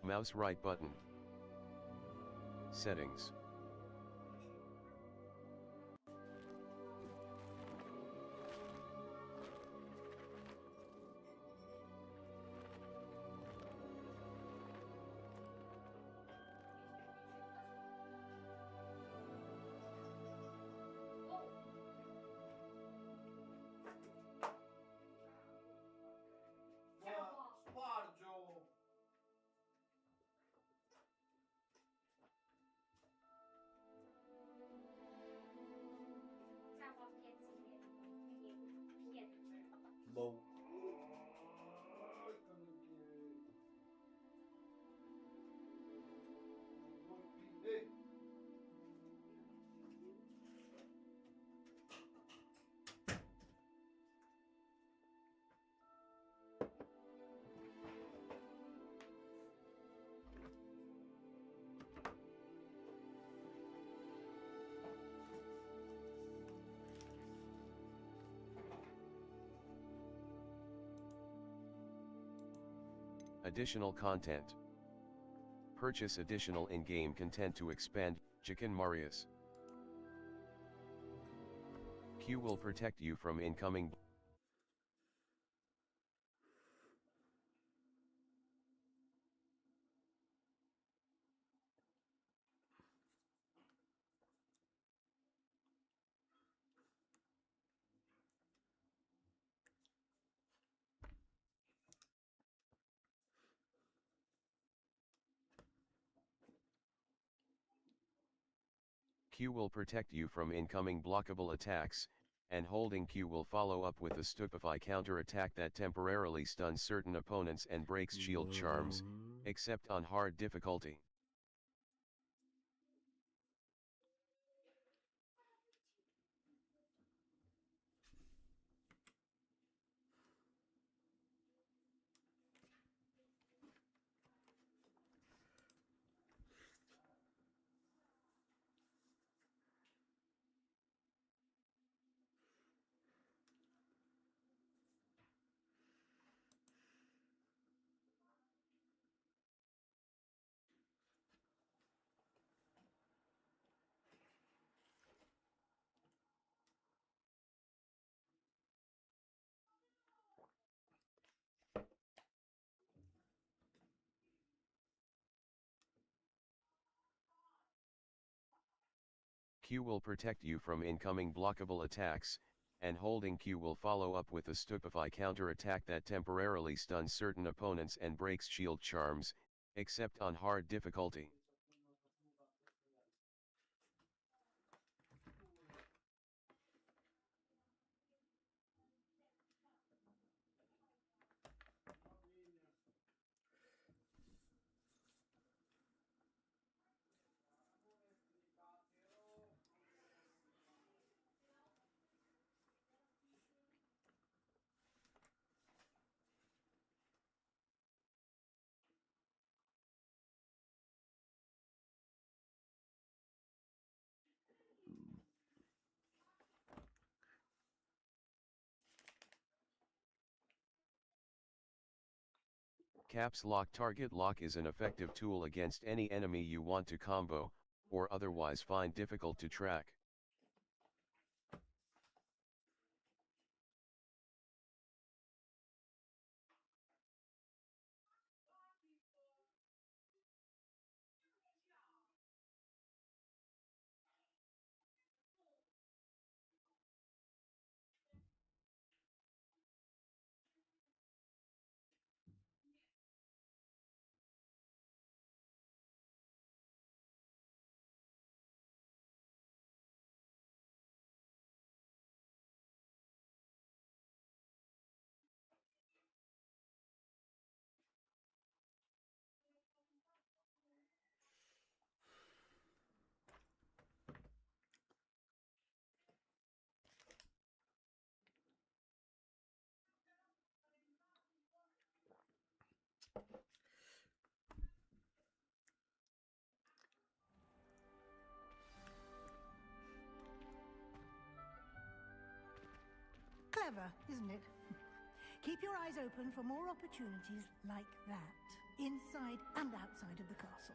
Mouse right button. Settings. Spargio! Boh. Additional content. Purchase additional in-game content to expand Chicken Marius. Q will protect you from incoming. Q will protect you from incoming blockable attacks, and holding Q will follow up with a stupefy counter attack that temporarily stuns certain opponents and breaks shield charms, except on hard difficulty. Q will protect you from incoming blockable attacks, and holding Q will follow up with a stupefy counter attack that temporarily stuns certain opponents and breaks shield charms, except on hard difficulty. Caps Lock Target Lock is an effective tool against any enemy you want to combo, or otherwise find difficult to track. Clever, isn't it? Keep your eyes open for more opportunities like that. inside and outside of the castle.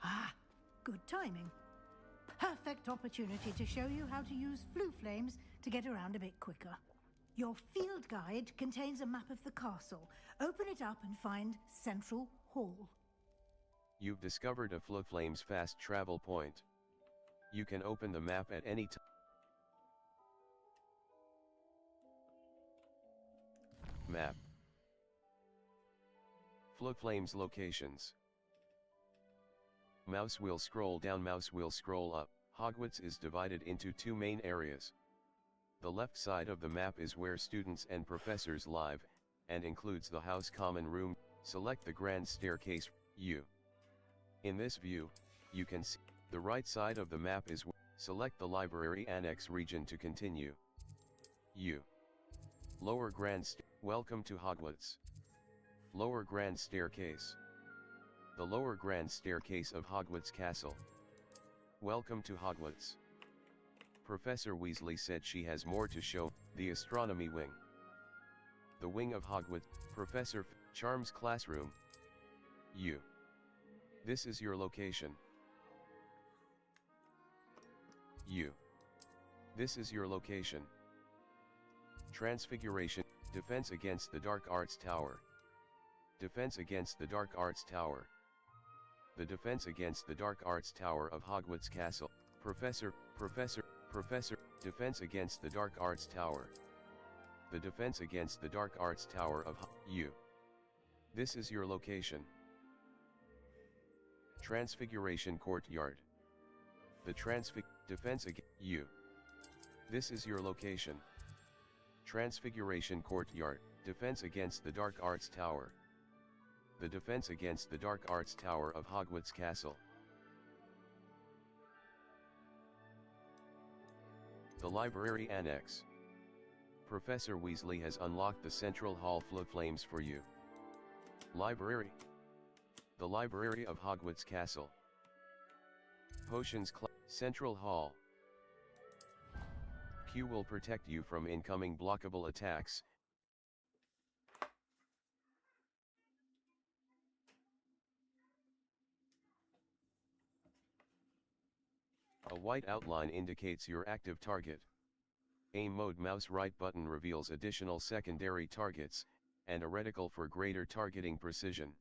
Ah, good timing. Perfect opportunity to show you how to use flue flames to get around a bit quicker. Your field guide contains a map of the castle. Open it up and find Central Hall. You've discovered a Flames fast travel point. You can open the map at any time. Map. Flames locations. Mouse wheel scroll down, mouse wheel scroll up. Hogwarts is divided into two main areas. The left side of the map is where students and professors live, and includes the house common room. Select the grand staircase, U. In this view, you can see, the right side of the map is select the library annex region to continue. U. Lower welcome to Hogwarts. Lower grand staircase. The lower grand staircase of Hogwarts Castle. Welcome to Hogwarts. Professor Weasley said she has more to show. The astronomy wing. The wing of Hogwarts, Professor Charm's classroom. U. This is your location. U. This is your location. Transfiguration, defense against the Dark Arts Tower. Defense against the Dark Arts Tower. The defense against the Dark Arts Tower of Hogwarts Castle. Professor, defense against the Dark Arts Tower. The defense against the Dark Arts Tower of U. This is your location. Transfiguration Courtyard. The defense against U. This is your location. Transfiguration Courtyard, defense against the Dark Arts Tower. The defense against the Dark Arts Tower of Hogwarts Castle. The Library Annex. Professor Weasley has unlocked the Central Hall Flames for you. Library. The Library of Hogwarts Castle. Potions Central Hall. Q will protect you from incoming blockable attacks. A white outline indicates your active target. Aim mode mouse right button reveals additional secondary targets, and a reticle for greater targeting precision.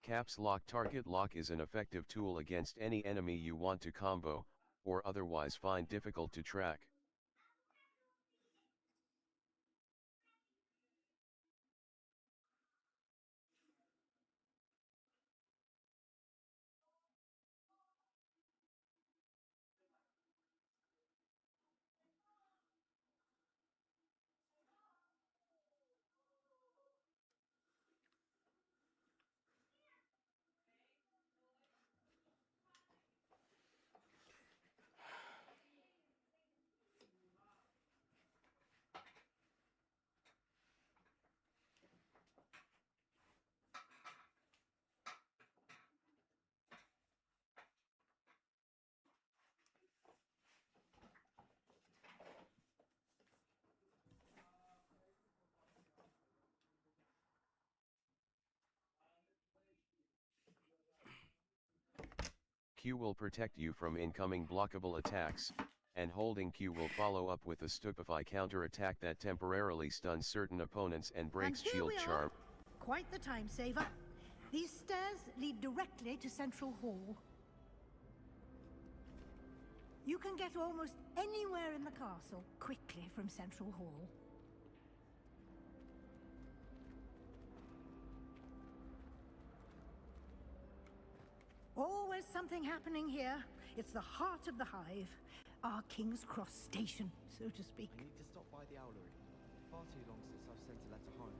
Caps Lock. Target lock is an effective tool against any enemy you want to combo, or otherwise find difficult to track. Q will protect you from incoming blockable attacks, and holding Q will follow up with a stupefy counter-attack that temporarily stuns certain opponents and breaks shield charm. Quite the time saver. These stairs lead directly to Central Hall. You can get almost anywhere in the castle quickly from Central Hall. Always something happening here. It's the heart of the hive. Our King's Cross station, so to speak. I need to stop by the owlery. Far too long since I've sent a letter home.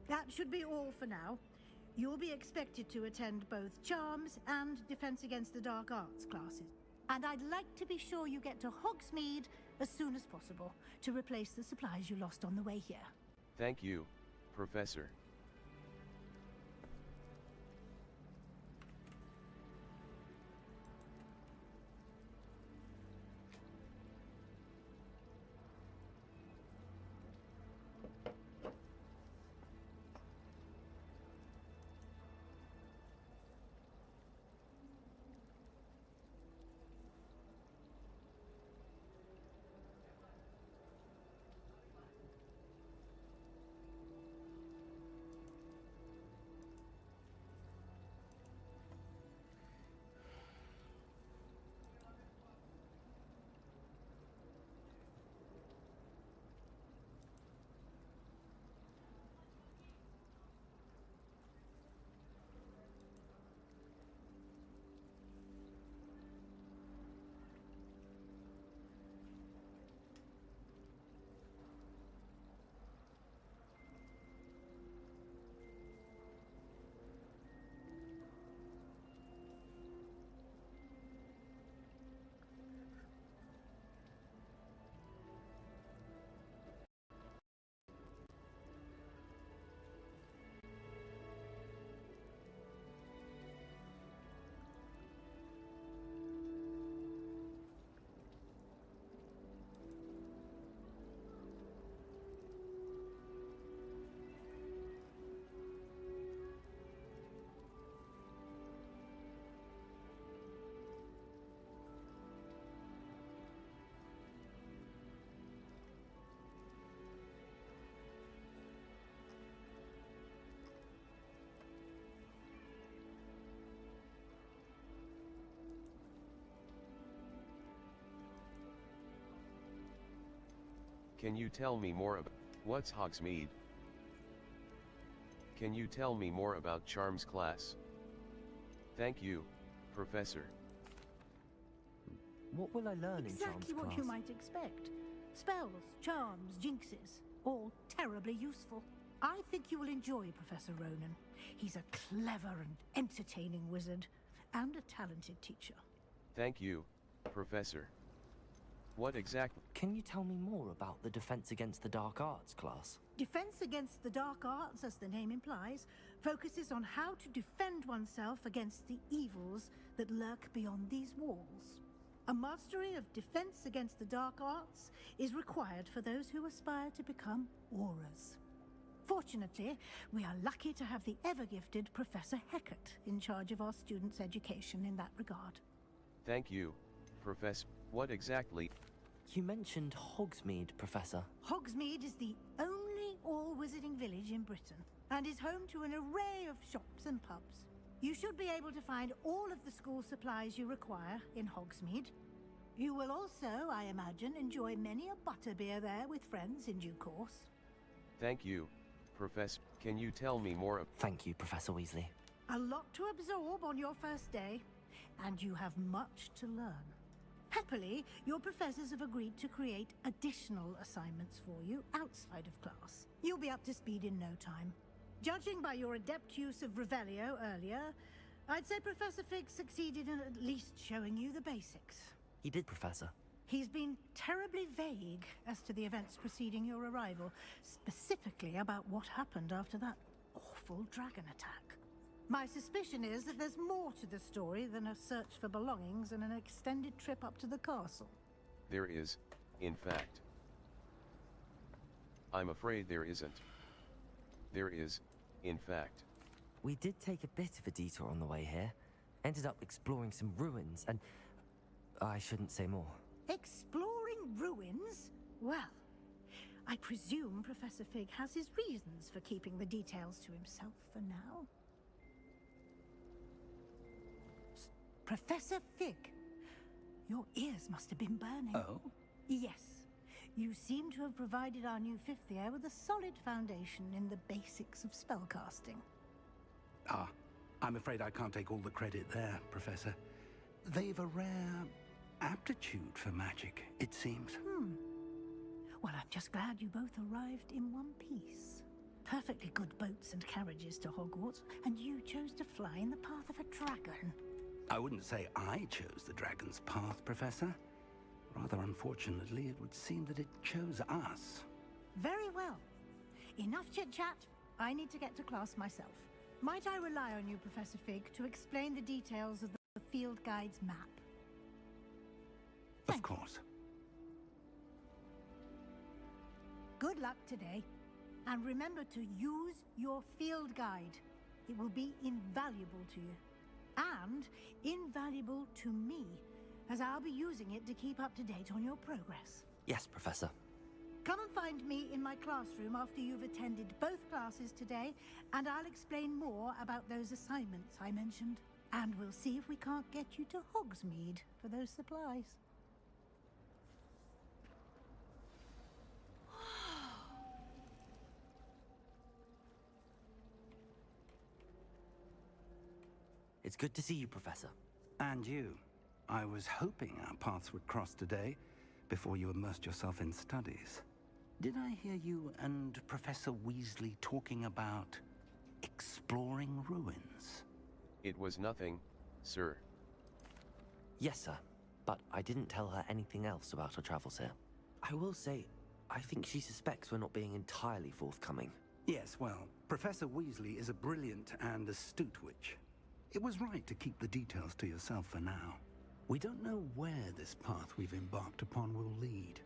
That should be all for now. You'll be expected to attend both Charms and Defense Against the Dark Arts classes. And I'd like to be sure you get to Hogsmeade as soon as possible to replace the supplies you lost on the way here. Thank you, Professor. Can you tell me more about what's Hogsmeade? Can you tell me more about Charms class? Thank you, Professor. What will I learn in Charms Exactly what class? you might expect. Spells, charms, jinxes, all terribly useful. I think you will enjoy Professor Ronan. He's a clever and entertaining wizard, and a talented teacher. Thank you, Professor. What exactly? Can you tell me more about the Defense Against the Dark Arts class? Defense Against the Dark Arts, as the name implies, focuses on how to defend oneself against the evils that lurk beyond these walls. A mastery of Defense Against the Dark Arts is required for those who aspire to become Aurors. Fortunately, we are lucky to have the ever-gifted Professor Hecat in charge of our students' education in that regard. Thank you, Professor. What exactly? You mentioned Hogsmeade, Professor. Hogsmeade is the only all-wizarding village in Britain, and is home to an array of shops and pubs. You should be able to find all of the school supplies you require in Hogsmeade. You will also, I imagine, enjoy many a butterbeer there with friends in due course. Thank you, Professor. Can you tell me more? Thank you, Professor Weasley. A lot to absorb on your first day, and you have much to learn. Happily, your professors have agreed to create additional assignments for you outside of class. You'll be up to speed in no time. Judging by your adept use of Revelio earlier, I'd say Professor Fig succeeded in at least showing you the basics. He did, Professor. He's been terribly vague as to the events preceding your arrival, specifically about what happened after that awful dragon attack. My suspicion is that there's more to the story than a search for belongings and an extended trip up to the castle. There is, in fact. I'm afraid there isn't. There is, in fact. We did take a bit of a detour on the way here. Ended up exploring some ruins and... I shouldn't say more. Exploring ruins? Well, I presume Professor Fig has his reasons for keeping the details to himself for now. Professor Fig, your ears must have been burning. Oh? Yes. You seem to have provided our new fifth year with a solid foundation in the basics of spellcasting. Ah, I'm afraid I can't take all the credit there, Professor. They've a rare aptitude for magic, it seems. Well, I'm just glad you both arrived in one piece. Perfectly good boats and carriages to Hogwarts, and you chose to fly in the path of a dragon. I wouldn't say I chose the dragon's path, Professor. Rather unfortunately, it would seem that it chose us. Very well. Enough chit-chat. I need to get to class myself. Might I rely on you, Professor Fig, to explain the details of the field guide's map? Of course. Good luck today. And remember to use your field guide. It will be invaluable to you. And invaluable to me, as I'll be using it to keep up to date on your progress. Yes, Professor. Come and find me in my classroom after you've attended both classes today, and I'll explain more about those assignments I mentioned. And we'll see if we can't get you to Hogsmeade for those supplies. It's good to see you, Professor. And you. I was hoping our paths would cross today, before you immersed yourself in studies. Did I hear you and Professor Weasley talking about exploring ruins? It was nothing, sir. Yes, sir. But I didn't tell her anything else about our travels here. I will say, I think she suspects we're not being entirely forthcoming. Yes, well, Professor Weasley is a brilliant and astute witch. It was right to keep the details to yourself for now. We don't know where this path we've embarked upon will lead.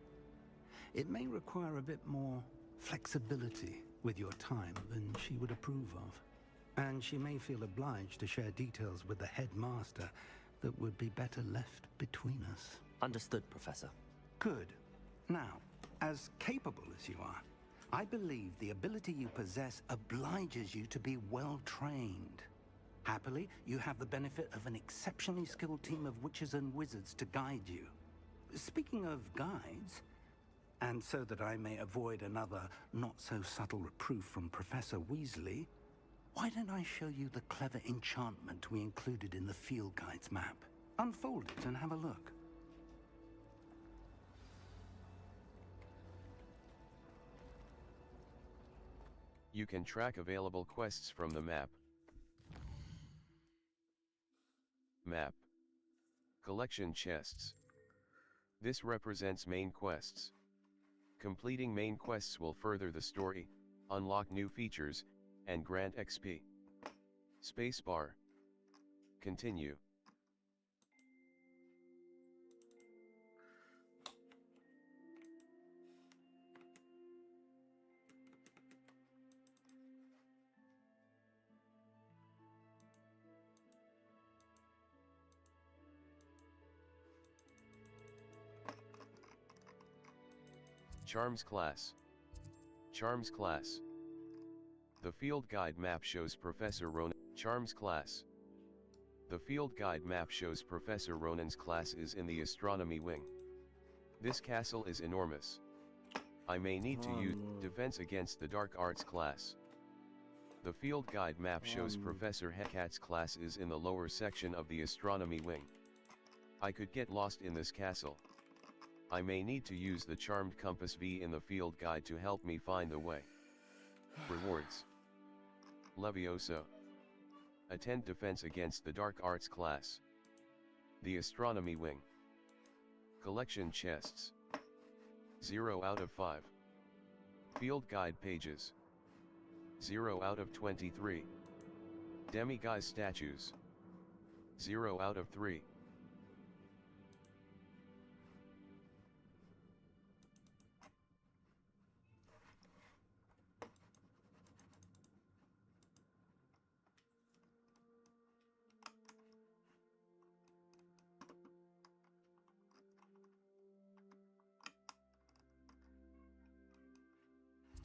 It may require a bit more flexibility with your time than she would approve of. And she may feel obliged to share details with the headmaster that would be better left between us. Understood, Professor. Good. Now, as capable as you are, I believe the ability you possess obliges you to be well trained. Happily, you have the benefit of an exceptionally skilled team of witches and wizards to guide you. Speaking of guides, and so that I may avoid another not-so-subtle reproof from Professor Weasley, why don't I show you the clever enchantment we included in the field guide's map? Unfold it and have a look. You can track available quests from the map. Map. Collection chests. This represents main quests. Completing main quests will further the story, unlock new features, and grant XP. Spacebar. Continue. Charms class. Charms class. The field guide map shows Professor Ronan. Charms class. The field guide map shows Professor Ronan's class is in the astronomy wing. This castle is enormous. I may need to use defense against the dark arts class. The field guide map shows Professor Hecat's class is in the lower section of the astronomy wing. I could get lost in this castle. I may need to use the charmed compass V in the field guide to help me find the way. Rewards. Levioso. Attend defense against the dark arts class. The astronomy wing. Collection chests. 0 out of 5. Field guide pages. 0 out of 23. Demiguise statues. 0 out of 3.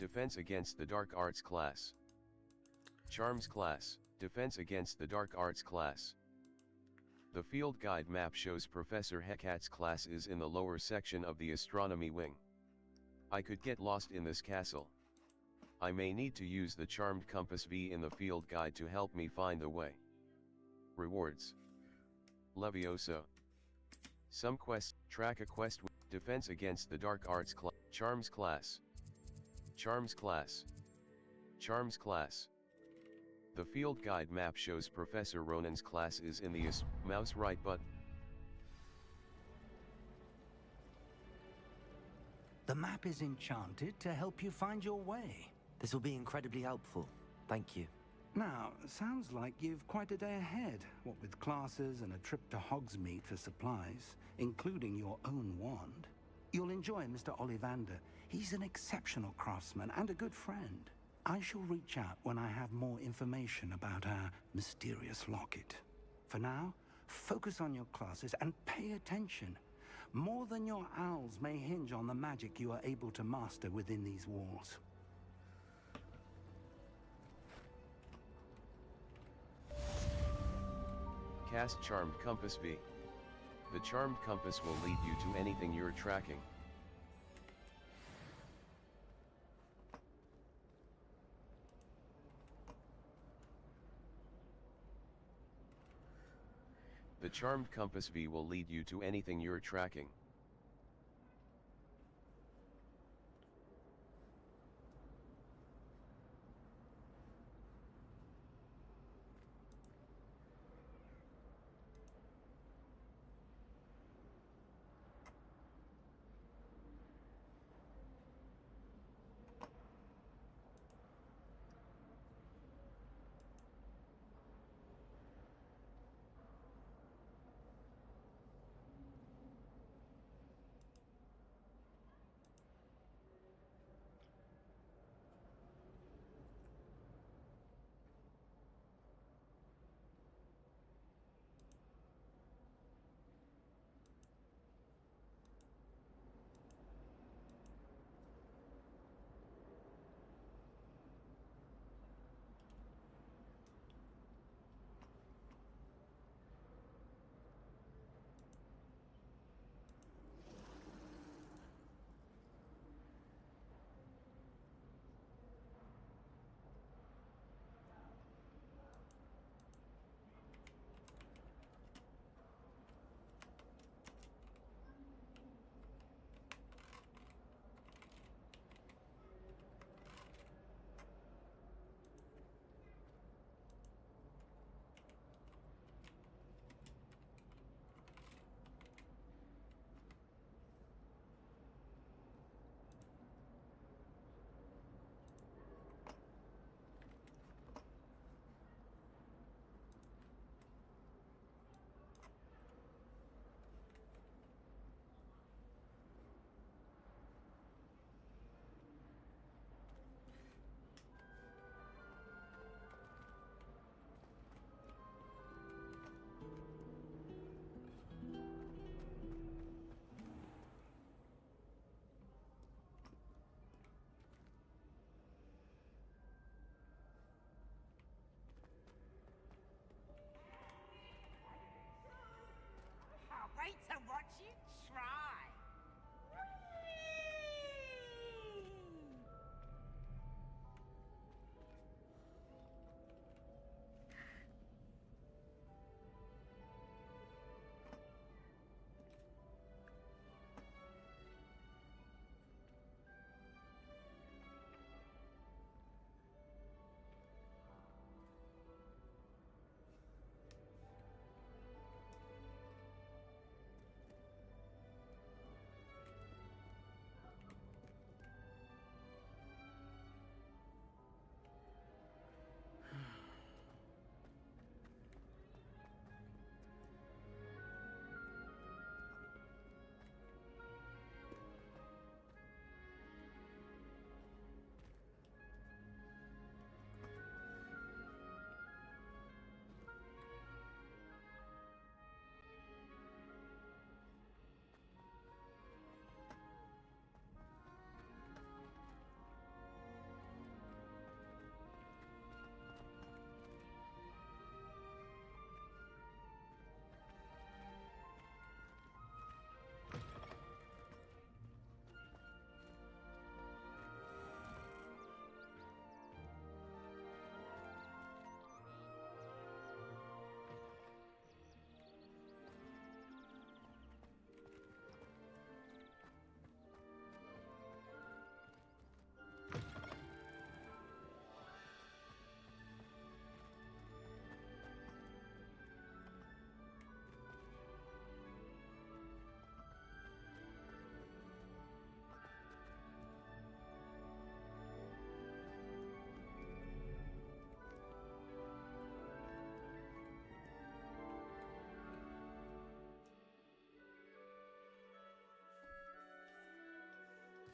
Defense against the Dark Arts class. Charms class, Defense against the Dark Arts class. The field guide map shows Professor Hecat's class is in the lower section of the astronomy wing. I could get lost in this castle. I may need to use the charmed compass V in the field guide to help me find the way. Rewards. Leviosa. Some quests, track a quest with Defense against the Dark Arts class. Charms class. Charms class. Charms class. The field guide map shows Professor Ronan's class is in the mouse right button. The map is enchanted to help you find your way. This will be incredibly helpful. Thank you. Now, sounds like you've quite a day ahead, what with classes and a trip to Hogsmeade for supplies, including your own wand. You'll enjoy Mr. Ollivander. He's an exceptional craftsman and a good friend. I shall reach out when I have more information about our mysterious locket. For now, focus on your classes and pay attention. More than your owls may hinge on the magic you are able to master within these walls. Cast Charmed Compass V. The Charmed Compass will lead you to anything you're tracking. The Charmed Compass V will lead you to anything you're tracking.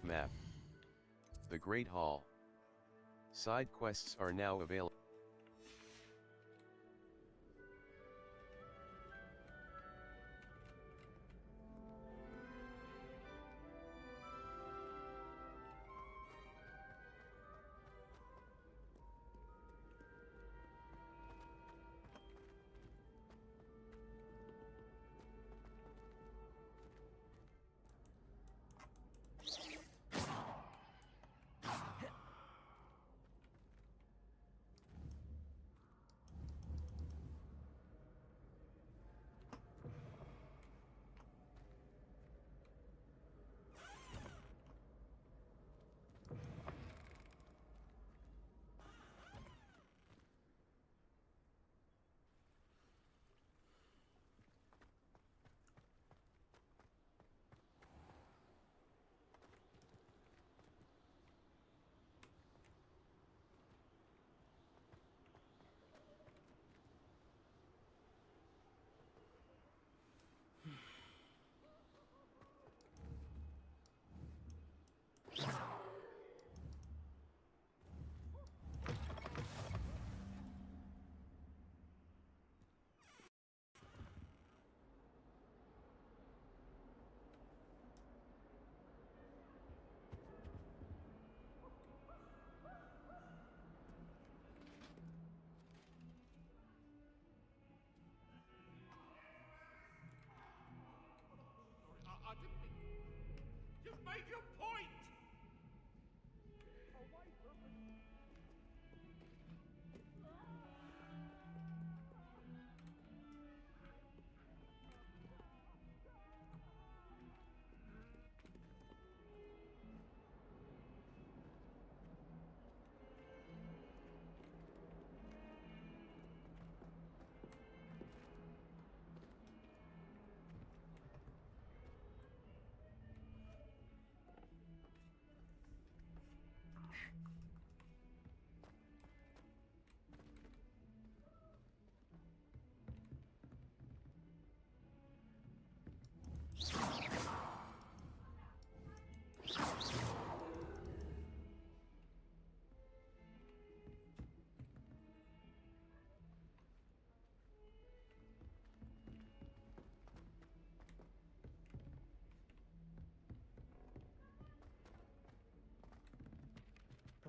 map. The Great Hall. Side quests are now available. I didn't mean... You've made your point!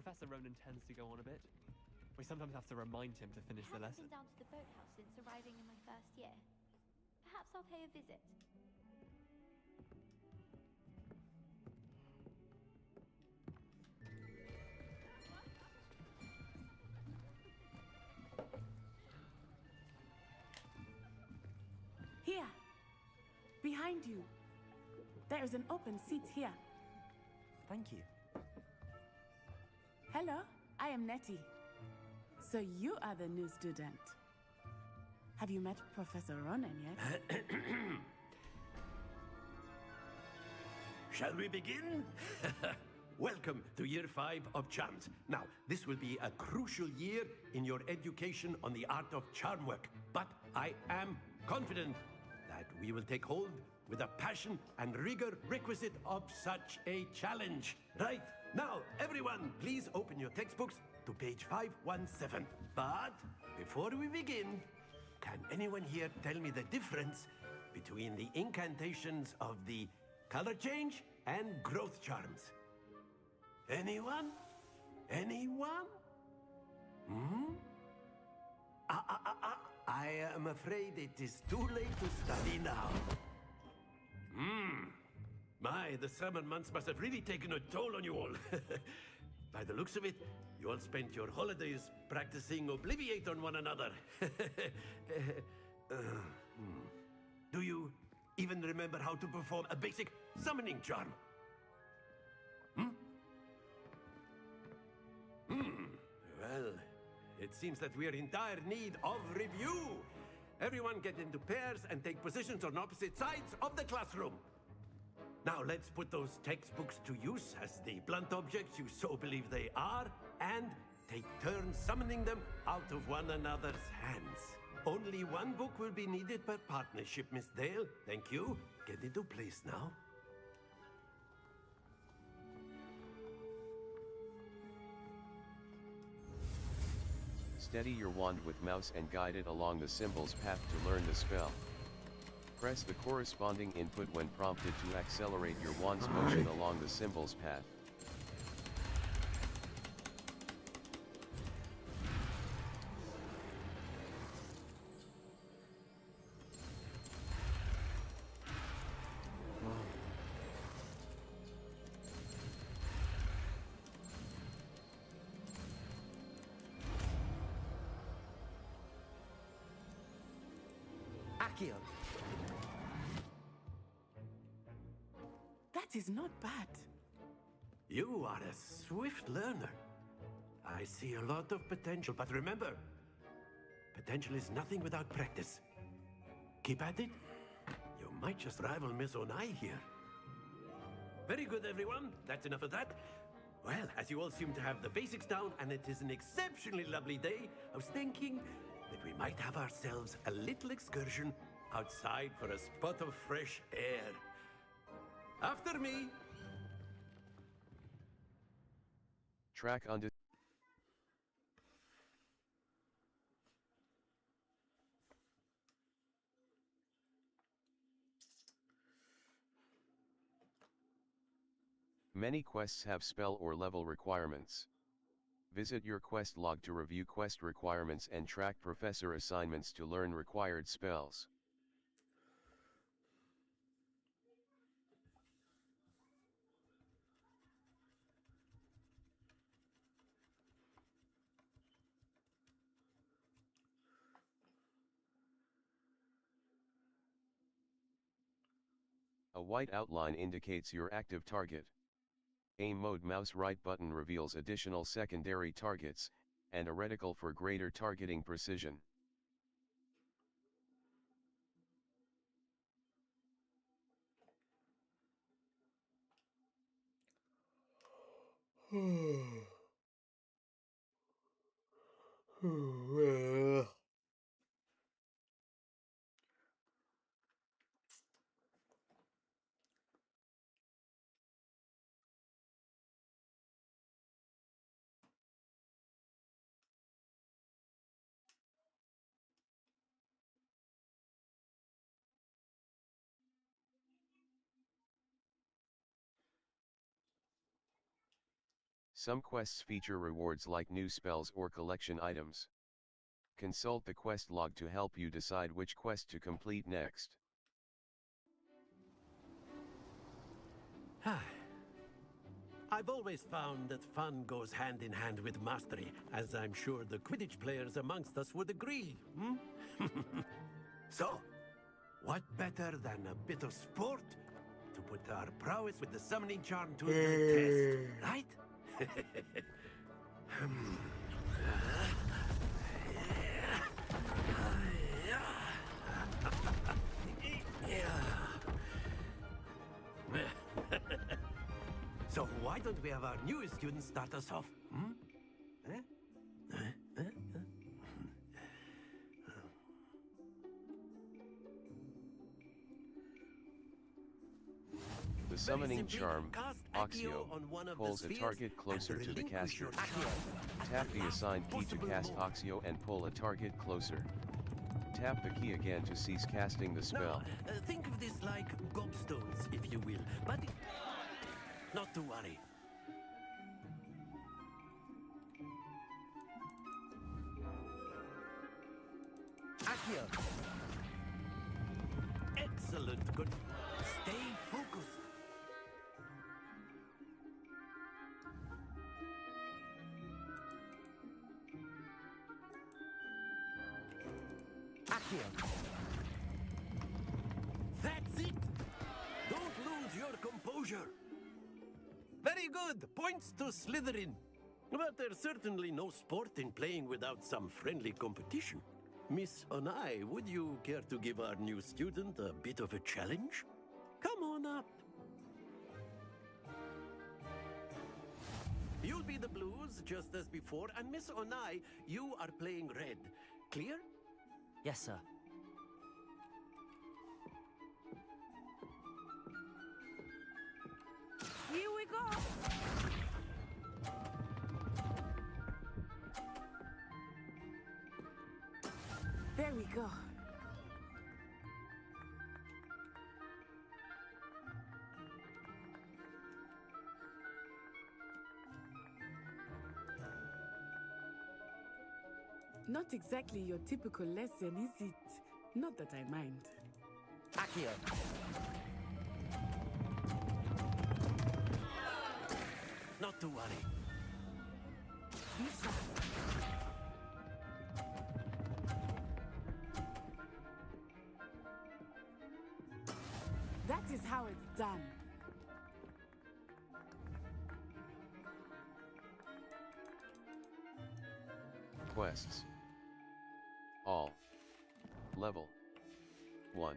Professor Ronan tends to go on a bit. We sometimes have to remind him to finish the I lesson. haven't been down to the boathouse since arriving in my first year. Perhaps I'll pay a visit. Here, behind you. There is an open seat here. Thank you. Hello, I am Nettie. So you are the new student. Have you met Professor Ronan yet? Shall we begin? Welcome to Year 5 of Charms. Now, this will be a crucial year in your education on the art of charm work. But I am confident that we will take hold with the passion and rigor requisite of such a challenge. Right, now, everyone, please open your textbooks to page 517. But before we begin, can anyone here tell me the difference between the incantations of the color change and growth charms? Anyone? Anyone? Hmm? I am afraid it is too late to study now. My, the summer months must have really taken a toll on you all. By the looks of it, you all spent your holidays practicing Obliviate on one another. Do you even remember how to perform a basic summoning charm? Well, it seems that we are in dire need of review. Everyone get into pairs and take positions on opposite sides of the classroom. Now let's put those textbooks to use as the blunt objects you so believe they are, and take turns summoning them out of one another's hands. Only one book will be needed per partnership, Miss Dale. Thank you. Get into place now. Steady your wand with mouse and guide it along the symbol's path to learn the spell. Press the corresponding input when prompted to accelerate your wand's motion along the symbol's path. Accio. That is not bad. You are a swift learner. I see a lot of potential, but remember, potential is nothing without practice. Keep at it. You might just rival Miss Onai here. Very good, everyone. That's enough of that. Well, as you all seem to have the basics down, and it is an exceptionally lovely day, I was thinking that we might have ourselves a little excursion outside for a spot of fresh air. After me. Track unto Many quests have spell or level requirements. Visit your quest log to review quest requirements and track professor assignments to learn required spells. A white outline indicates your active target. Aim mode mouse right button reveals additional secondary targets, and a reticle for greater targeting precision. Some quests feature rewards like new spells or collection items. Consult the quest log to help you decide which quest to complete next. I've always found that fun goes hand in hand with mastery, as I'm sure the Quidditch players amongst us would agree. So, what better than a bit of sport to put our prowess with the summoning charm to the test, right? So why don't we have our newest student start us off? The summoning charm, Accio, pulls a target closer to the caster. Tap the assigned key to cast Accio and pull a target closer. Tap the key again to cease casting the spell. Now, think of this like gobstones, if you will, but not to worry. Accio. Excellent, good. Stay focused. Accio. That's it. Don't lose your composure. Very good. Points to Slytherin. But there's certainly no sport in playing without some friendly competition. Miss Onai, would you care to give our new student a bit of a challenge? Come on up. You'll be the blues, just as before, and Miss Onai, you are playing red. Clear? Yes, sir. Here we go. go. Not exactly your typical lesson, is it? Not that I mind. Accio. Not to worry. Be sharp. That is how it's done. Quests. All. Level 1.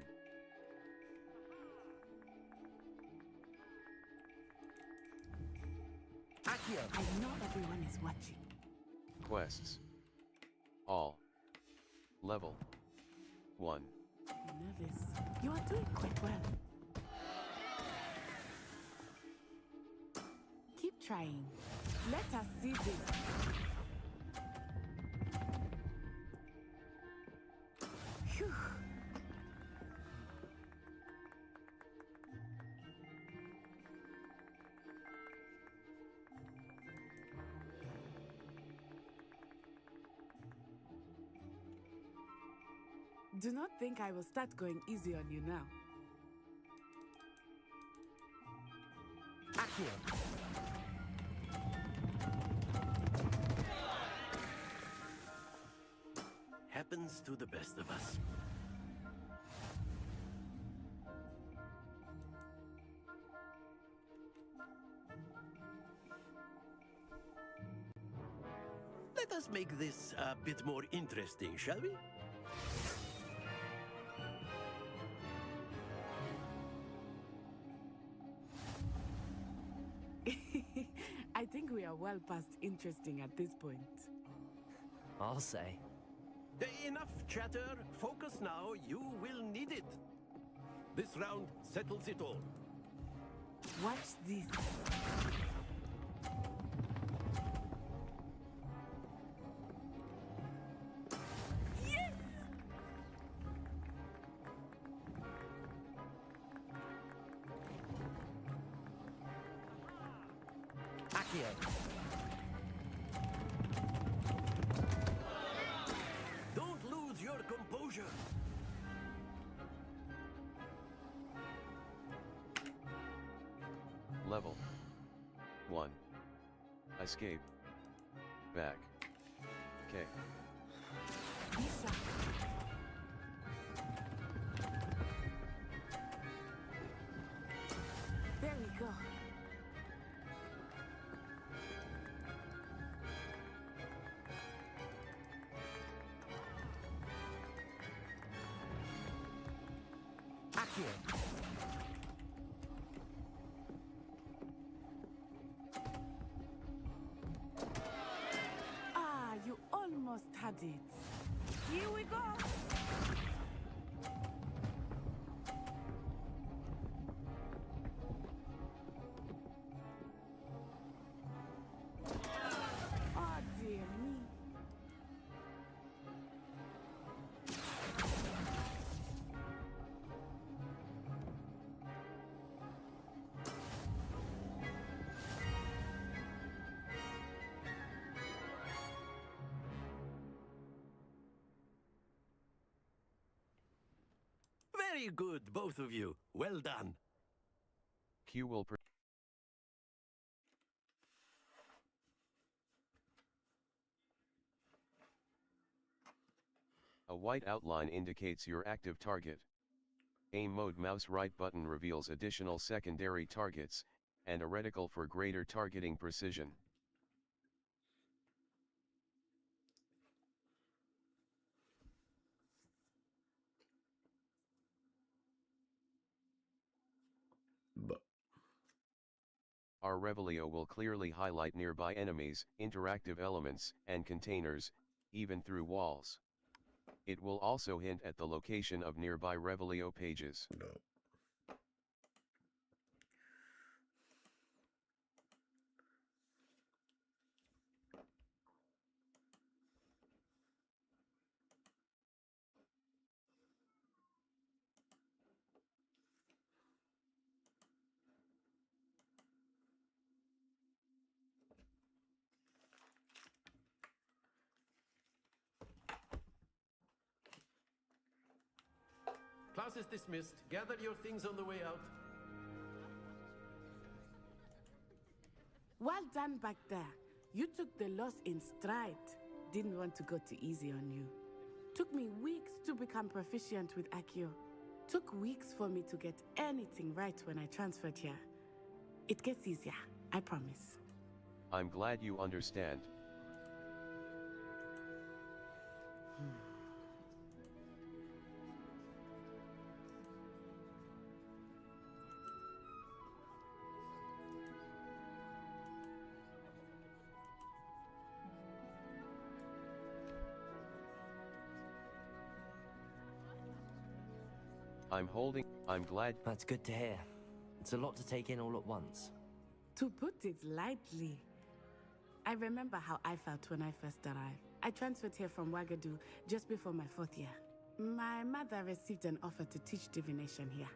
Accio. I know everyone is watching. Quests. All. Level 1. Nervous. You are doing quite well. Keep trying. Let us see this. Phew. Do not think I will start going easy on you now. Accio. Happens to the best of us. Let us make this a bit more interesting, shall we? I think we are well past interesting at this point. I'll say. Enough chatter. Focus now. You will need it. This round settles it all. Watch this. Yes! Accio. Don't lose your composure. Level 1. Escape. Back. K. Be sharp. There we go. Accio. Ah, you almost had it. Here we go. Oh, dear me. Very good, both of you. Well done. Q will A white outline indicates your active target. Aim mode mouse right button reveals additional secondary targets, and a reticle for greater targeting precision. Our Revelio will clearly highlight nearby enemies, interactive elements, and containers, even through walls. It will also hint at the location of nearby Revelio pages. Class is dismissed. Gather your things on the way out. Well done back there. You took the loss in stride. Didn't want to go too easy on you. Took me weeks to become proficient with Accio. Took weeks for me to get anything right when I transferred here. It gets easier, I promise. I'm glad you understand. I'm glad. That's good to hear. It's a lot to take in all at once. To put it lightly, I remember how I felt when I first arrived. I transferred here from Wagadu just before my 4th year. My mother received an offer to teach divination here.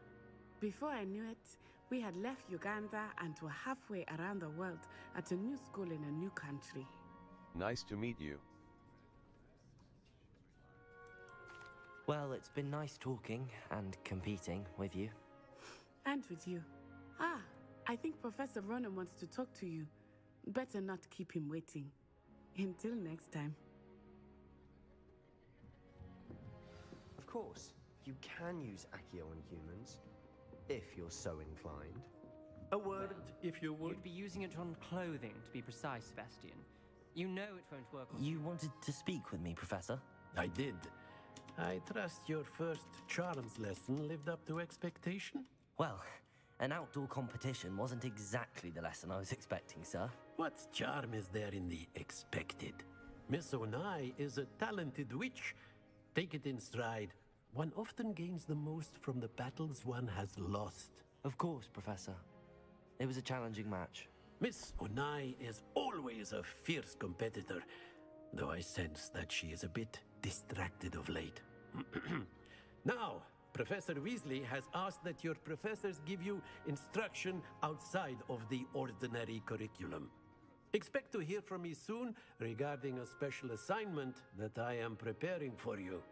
Before I knew it, we had left Uganda and were halfway around the world at a new school in a new country. Nice to meet you. Well, it's been nice talking and competing with you. And with you. Ah, I think Professor Ronan wants to talk to you. Better not keep him waiting. Until next time. Of course, you can use Accio on humans, if you're so inclined. A word, if you would. You'd be using it on clothing, to be precise, Sebastian. You know it won't work on... You wanted to speak with me, Professor? I did. I trust your first charms lesson lived up to expectation? Well, an outdoor competition wasn't exactly the lesson I was expecting, sir. What charm is there in the expected? Miss Onai is a talented witch. Take it in stride. One often gains the most from the battles one has lost. Of course, Professor. It was a challenging match. Miss Onai is always a fierce competitor, though I sense that she is a bit distracted of late. Now, Professor Weasley has asked that your professors give you instruction outside of the ordinary curriculum. Expect to hear from me soon regarding a special assignment that I am preparing for you.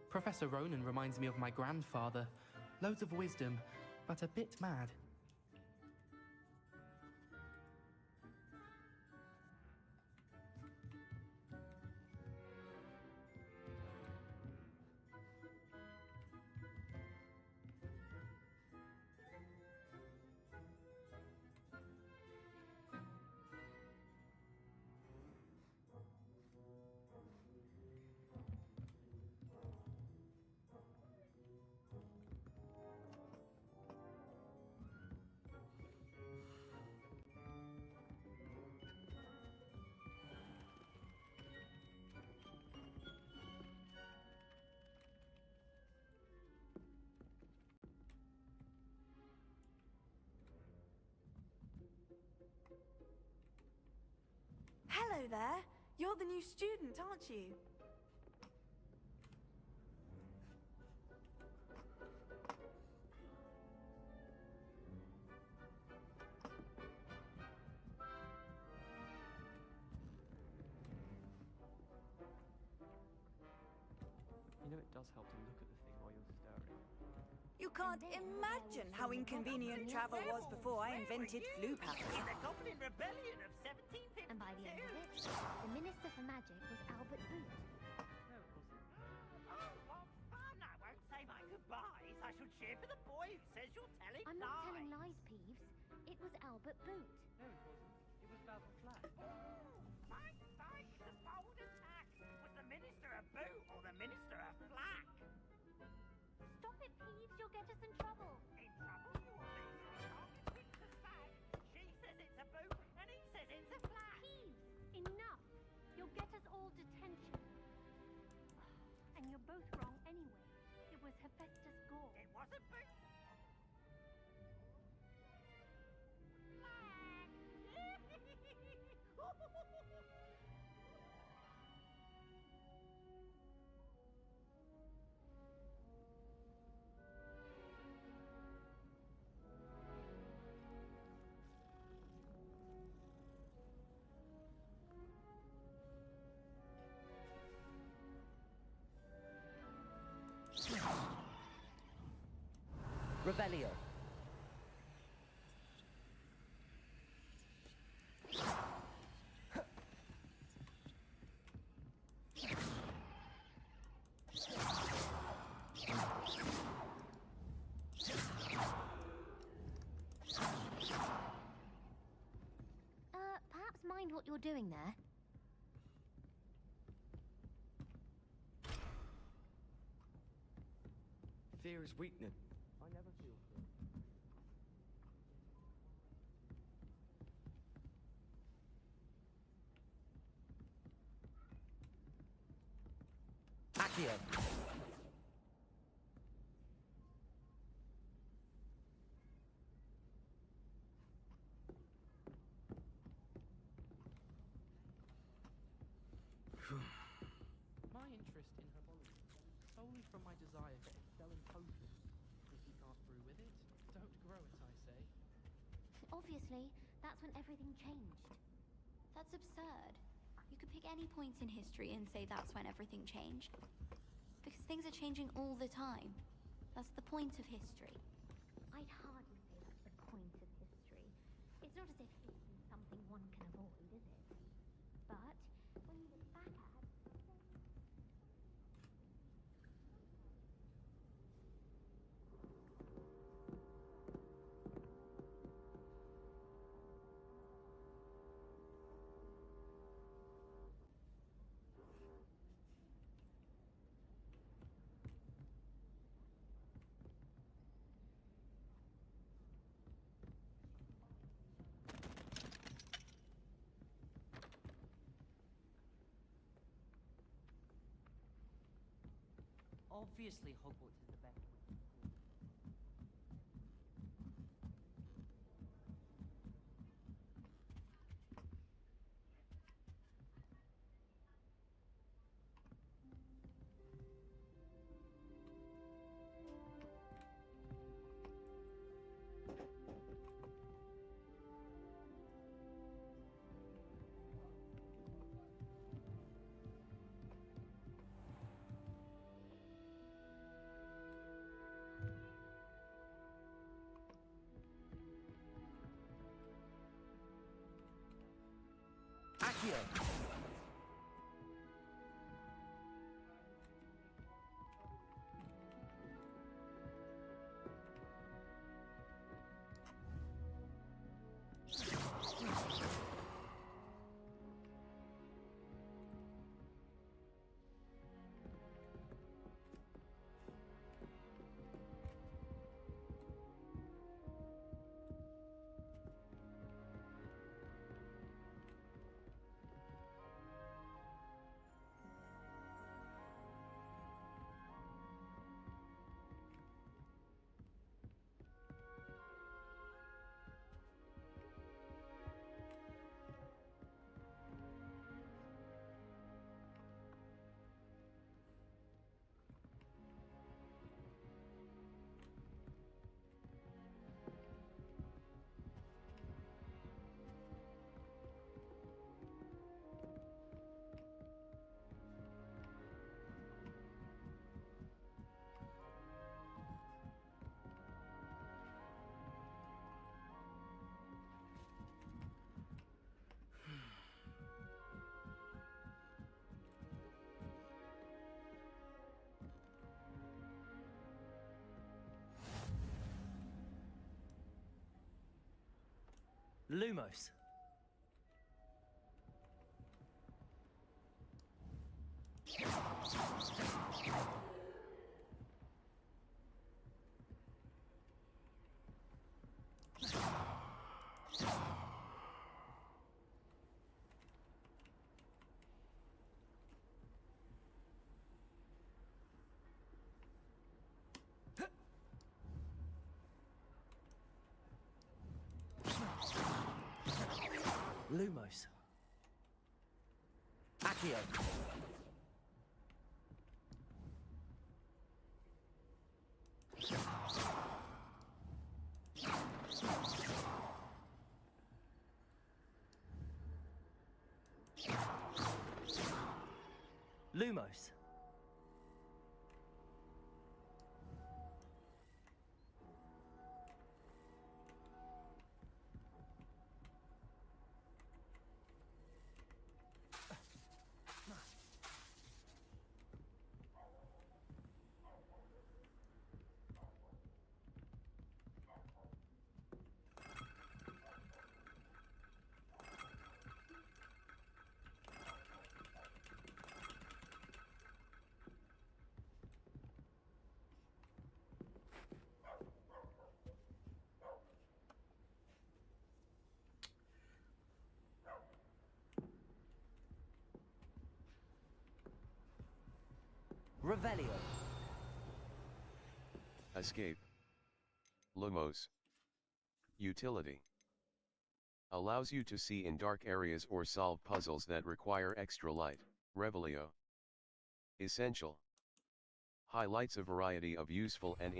Professor Ronan reminds me of my grandfather. Loads of wisdom, but a bit mad. Hello there. You're the new student, aren't you? You know, it does help to look at the thing while you're stirring. You can't imagine how inconvenient travel was before I invented flu powder. The Goblin Rebellion of 1752. And by the end of it, the Minister for Magic was Albert Boot. No, it wasn't. Oh, what fun! I won't say my goodbyes. I shall cheer for the boy who says you're telling I'm lies. not telling lies, Peeves. It was Albert Boot. No, it wasn't. It was Basil Flack. Fight, fight, the bold attack. Was the Minister a boot or the Minister a flack? Stop it, Peeves. You'll get us in trouble. both wrong anyway. It was Hephaestus Gore. It wasn't me. Revelio. Perhaps mind what you're doing there. Fear is weakness. I never feel fear. Accio. My interest in herbology stems solely from my desire for excelling potions. If you can't brew with it, don't grow it, I say. Obviously, that's when everything changed. That's absurd. You could pick any point in history and say that's when everything changed. Because things are changing all the time. That's the point of history. I'd hardly say that's the point of history. It's not as if history is something one can avoid, is it? But when you look back at it, Obviously, Hogwarts is the best way. Accio. Lumos. Lumos. Accio. Lumos. Revelio. Escape. Lumos. Utility. Allows you to see in dark areas or solve puzzles that require extra light. Revelio. Essential. Highlights a variety of useful and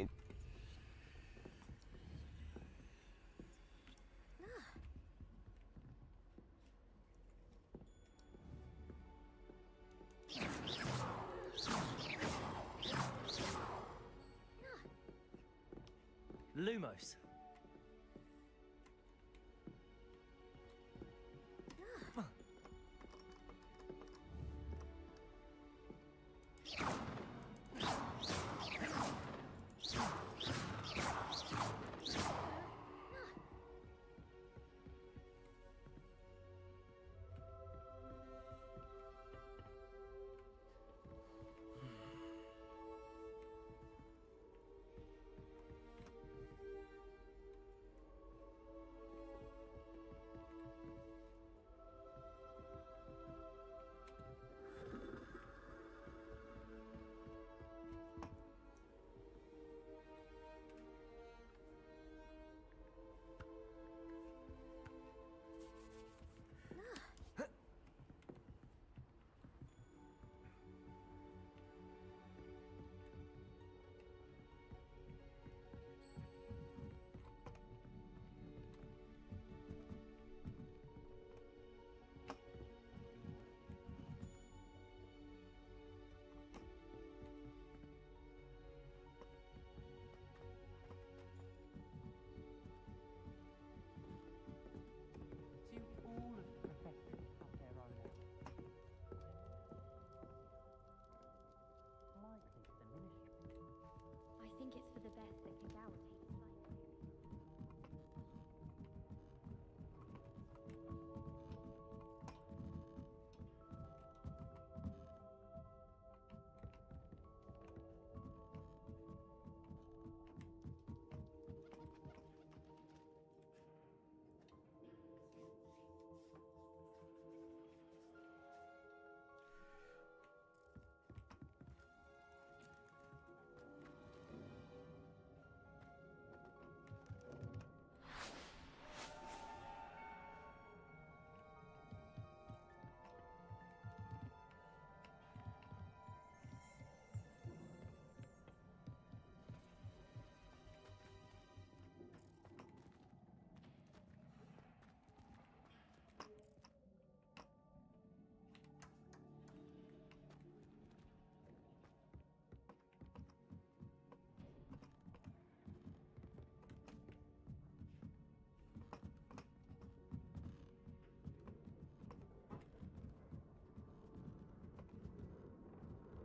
Lumos.